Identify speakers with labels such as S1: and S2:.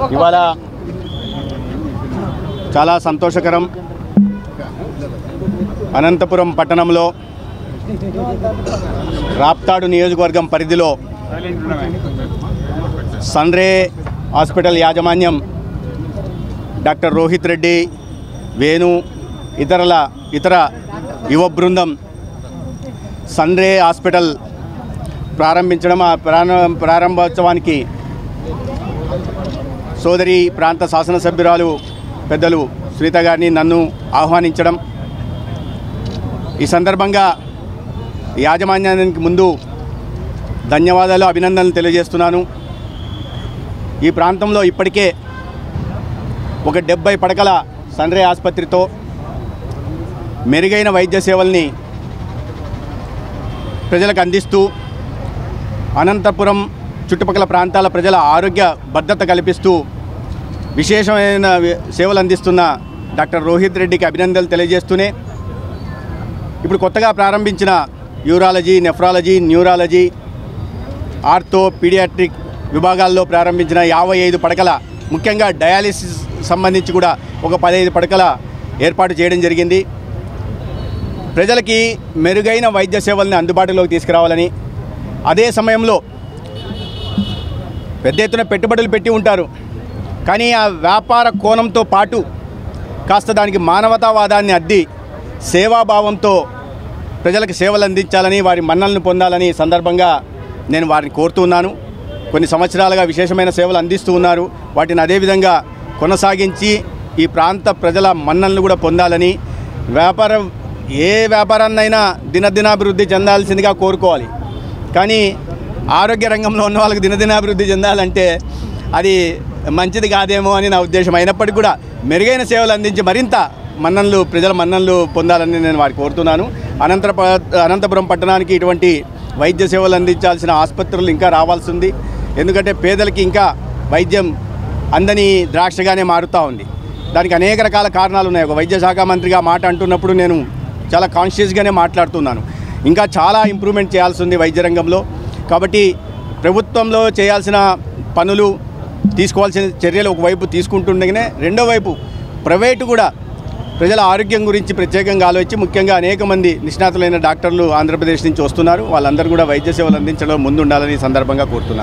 S1: ఇవాళ చాలా సంతోషకరం. అనంతపురం పట్టణంలో రాప్తాడు నియోజకవర్గం పరిధిలో సన్రే హాస్పిటల్ యాజమాన్యం డాక్టర్ రోహిత్ రెడ్డి, వేణు, ఇతర యువ బృందం సన్రే హాస్పిటల్ ప్రారంభించడం, ఆ ప్రారంభోత్సవానికి సోదరి ప్రాంత శాసనసభ్యురాలు పెద్దలు శ్రీత గారిని నన్ను ఆహ్వానించడం, ఈ సందర్భంగా యాజమాన్యానికి ముందు ధన్యవాదాలు, అభినందనలు తెలియజేస్తున్నాను. ఈ ప్రాంతంలో ఇప్పటికే ఒక 70 పడకల సన్రే ఆసుపత్రితో మెరుగైన వైద్య సేవల్ని ప్రజలకు అందిస్తూ అనంతపురం చుట్టుపక్కల ప్రాంతాల ప్రజల ఆరోగ్య భద్రత కల్పిస్తూ విశేషమైన సేవలు అందిస్తున్న డాక్టర్ రోహిత్ రెడ్డికి అభినందనలు తెలియజేస్తూనే, ఇప్పుడు కొత్తగా ప్రారంభించిన urology, nephrology, neurology, ortho, pediatric విభాగాల్లో ప్రారంభించిన 55 పడకల, ముఖ్యంగా డయాలిసిస్ సంబంధించి కూడా ఒక 15 పడకల ఏర్పాటు చేయడం జరిగింది. ప్రజలకి మెరుగైన వైద్య సేవల్ని అందుబాటులోకి తీసుకురావాలని, అదే సమయంలో పెద్ద ఎత్తున పెట్టుబడులు పెట్టి ఉంటారు, కానీ ఆ వ్యాపార కోణంతో పాటు కాస్త దానికి మానవతావాదాన్ని అద్ది సేవాభావంతో ప్రజలకు సేవలు అందించాలని, వారి మన్నలను పొందాలని సందర్భంగా నేను వారిని కోరుతున్నాను. కొన్ని సంవత్సరాలుగా విశేషమైన సేవలు అందిస్తూ ఉన్నారు, వాటిని అదేవిధంగా కొనసాగించి ఈ ప్రాంత ప్రజల మన్నలను కూడా పొందాలని, ఏ వ్యాపారాన్నైనా దినదినాభివృద్ధి చెందాల్సిందిగా కోరుకోవాలి. కానీ ఆరోగ్య రంగంలో ఉన్న వాళ్ళకి దినదినాభివృద్ధి చెందాలంటే అది మంచిది కాదేమో అని నా ఉద్దేశం. అయినప్పటికీ కూడా మెరుగైన సేవలు అందించి మరింత ప్రజల మన్ననలు పొందాలని నేను వారికి కోరుతున్నాను. అనంతపురం పట్టణానికి ఇటువంటి వైద్య సేవలు అందించాల్సిన ఆసుపత్రులు ఇంకా రావాల్సి ఉంది. ఎందుకంటే పేదలకి ఇంకా వైద్యం అందని ద్రాక్షగానే మారుతూ ఉంది. దానికి అనేక రకాల కారణాలు ఉన్నాయి. ఒక వైద్య శాఖ మంత్రిగా మాట అంటున్నప్పుడు నేను చాలా కాన్షియస్గానే మాట్లాడుతున్నాను. ఇంకా చాలా ఇంప్రూవ్మెంట్ చేయాల్సి ఉంది వైద్య రంగంలో. కాబట్టి ప్రభుత్వంలో చేయాల్సిన పనులు, తీసుకోవాల్సిన చర్యలు ఒకవైపు తీసుకుంటుండగానే రెండో వైపు ప్రైవేటు కూడా ప్రజల ఆరోగ్యం గురించి ప్రత్యేకంగా ఆలోచించి, ముఖ్యంగా అనేక మంది నిష్ణాతులైన డాక్టర్లు ఆంధ్రప్రదేశ్ నుంచి వస్తున్నారు. వాళ్ళందరూ కూడా వైద్య సేవలు అందించడం ముందుండాలని సందర్భంగా కోరుతున్నారు.